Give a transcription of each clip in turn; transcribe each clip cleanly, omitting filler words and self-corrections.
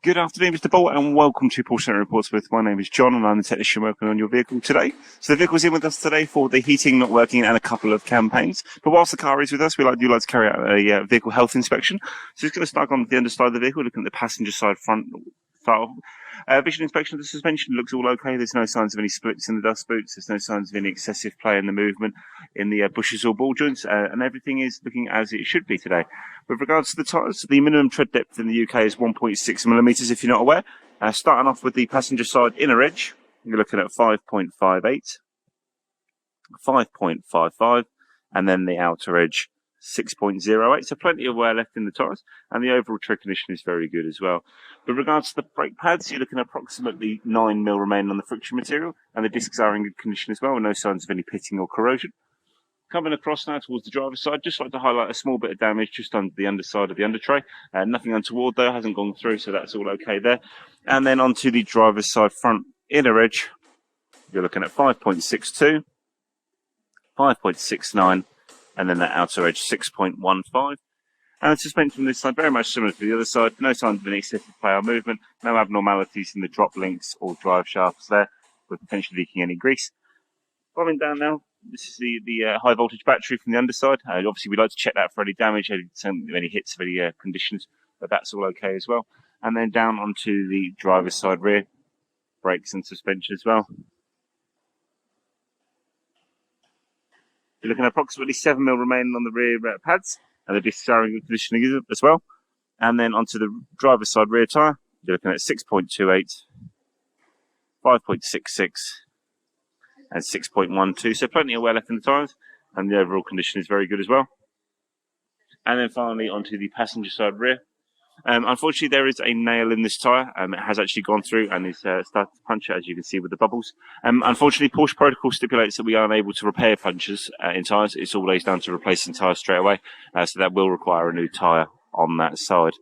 Good afternoon, Mr. Bolt, and welcome to Porsche Centre Portsmouth. My name is John, and I'm the technician working on your vehicle today. So the vehicle's in with us today for the heating not working and a couple of campaigns. But whilst the car is with us, we like to carry out a vehicle health inspection. So it's going to start on the underside of the vehicle, looking at the passenger side front. Visual inspection of the suspension looks all okay. There's no signs of any splits in the dust boots. There's no signs of any excessive play in the movement in the bushes or ball joints, and everything is looking as it should be today. With regards to the tyres, the minimum tread depth in the UK is 1.6 millimetres, if you're not aware. Starting off with the passenger side inner edge, you're looking at 5.58, 5.55, and then the outer edge 6.08, so plenty of wear left in the tyres, and the overall tread condition is very good as well. With regards to the brake pads, you're looking at approximately 9mm remaining on the friction material, and the discs are in good condition as well, with no signs of any pitting or corrosion. Coming across now towards the driver's side, just like to highlight a small bit of damage just under the underside of the under tray. Nothing untoward though, hasn't gone through, so that's all okay there. And then onto the driver's side front inner edge, you're looking at 5.62, 5.69, and then the outer edge 6.15. And the suspension on this side, very much similar to the other side. No signs of any excessive play or movement. No abnormalities in the drop links or drive shafts there, with potentially leaking any grease. Following down now, this is the high voltage battery from the underside. Obviously, we'd like to check that for any damage, any hits of any conditions, but that's all okay as well. And then down onto the driver's side rear, brakes and suspension as well. You're looking at approximately 7mm remaining on the rear pads, and the discs are in good condition as well. And then onto the driver's side rear tyre, you're looking at 6.28, 5.66, and 6.12. So plenty of wear left in the tyres, and the overall condition is very good as well. And then finally onto the passenger side rear. Unfortunately, there is a nail in this tyre. It has actually gone through and is started to puncture, as you can see with the bubbles. Unfortunately, Porsche protocol stipulates that we are unable to repair punctures in tyres. It's always down to replacing tyres straight away, so that will require a new tyre on that side.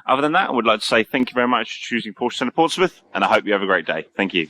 Other than that, I would like to say thank you very much for choosing Porsche Centre Portsmouth, and I hope you have a great day. Thank you.